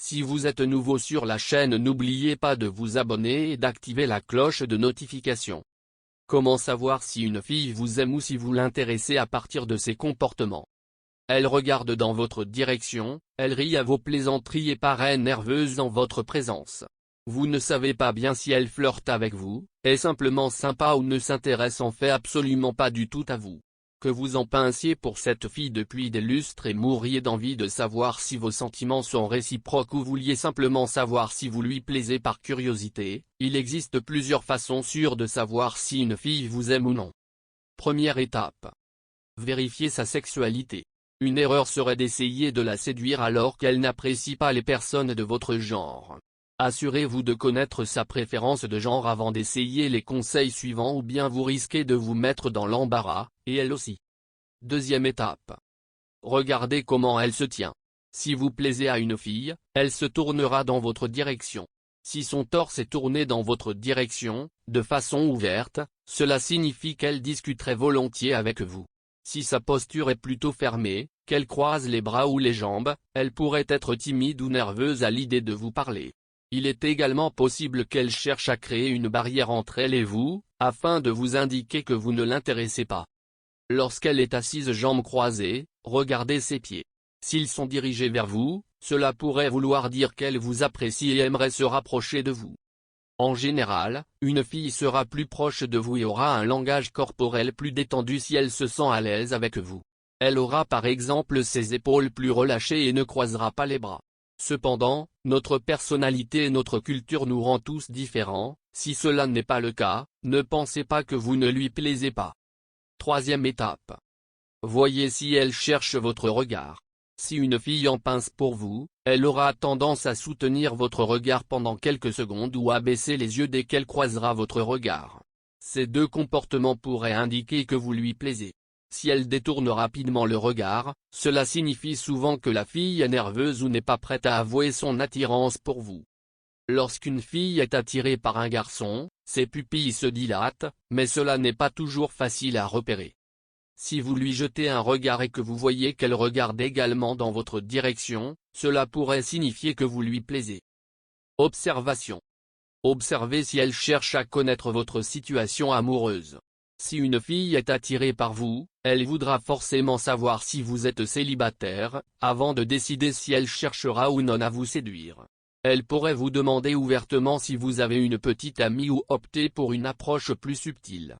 Si vous êtes nouveau sur la chaîne, n'oubliez pas de vous abonner et d'activer la cloche de notification. Comment savoir si une fille vous aime ou si vous l'intéressez à partir de ses comportements? Elle regarde dans votre direction, elle rit à vos plaisanteries et paraît nerveuse en votre présence. Vous ne savez pas bien si elle flirte avec vous, est simplement sympa ou ne s'intéresse en fait absolument pas du tout à vous. Que vous en pensiez pour cette fille depuis des lustres et mourriez d'envie de savoir si vos sentiments sont réciproques ou vouliez simplement savoir si vous lui plaisez par curiosité, il existe plusieurs façons sûres de savoir si une fille vous aime ou non. Première étape. Vérifiez sa sexualité. Une erreur serait d'essayer de la séduire alors qu'elle n'apprécie pas les personnes de votre genre. Assurez-vous de connaître sa préférence de genre avant d'essayer les conseils suivants ou bien vous risquez de vous mettre dans l'embarras, et elle aussi. Deuxième étape. Regardez comment elle se tient. Si vous plaisez à une fille, elle se tournera dans votre direction. Si son torse est tourné dans votre direction, de façon ouverte, cela signifie qu'elle discuterait volontiers avec vous. Si sa posture est plutôt fermée, qu'elle croise les bras ou les jambes, elle pourrait être timide ou nerveuse à l'idée de vous parler. Il est également possible qu'elle cherche à créer une barrière entre elle et vous, afin de vous indiquer que vous ne l'intéressez pas. Lorsqu'elle est assise jambes croisées, regardez ses pieds. S'ils sont dirigés vers vous, cela pourrait vouloir dire qu'elle vous apprécie et aimerait se rapprocher de vous. En général, une fille sera plus proche de vous et aura un langage corporel plus détendu si elle se sent à l'aise avec vous. Elle aura par exemple ses épaules plus relâchées et ne croisera pas les bras. Cependant, notre personnalité et notre culture nous rend tous différents, si cela n'est pas le cas, ne pensez pas que vous ne lui plaisez pas. Troisième étape. Voyez si elle cherche votre regard. Si une fille en pince pour vous, elle aura tendance à soutenir votre regard pendant quelques secondes ou à baisser les yeux dès qu'elle croisera votre regard. Ces deux comportements pourraient indiquer que vous lui plaisez. Si elle détourne rapidement le regard, cela signifie souvent que la fille est nerveuse ou n'est pas prête à avouer son attirance pour vous. Lorsqu'une fille est attirée par un garçon, ses pupilles se dilatent, mais cela n'est pas toujours facile à repérer. Si vous lui jetez un regard et que vous voyez qu'elle regarde également dans votre direction, cela pourrait signifier que vous lui plaisez. Observation. Observez si elle cherche à connaître votre situation amoureuse. Si une fille est attirée par vous, elle voudra forcément savoir si vous êtes célibataire, avant de décider si elle cherchera ou non à vous séduire. Elle pourrait vous demander ouvertement si vous avez une petite amie ou opter pour une approche plus subtile.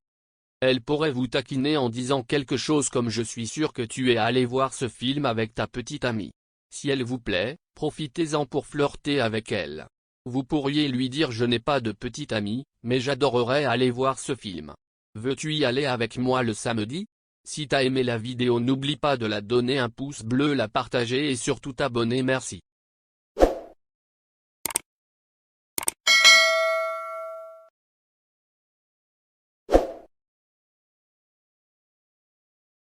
Elle pourrait vous taquiner en disant quelque chose comme « Je suis sûr que tu es allé voir ce film avec ta petite amie ». Si elle vous plaît, profitez-en pour flirter avec elle. Vous pourriez lui dire « Je n'ai pas de petite amie, mais j'adorerais aller voir ce film. Veux-tu y aller avec moi le samedi ?» Si t'as aimé la vidéo, n'oublie pas de la donner un pouce bleu, la partager et surtout t'abonner. Merci.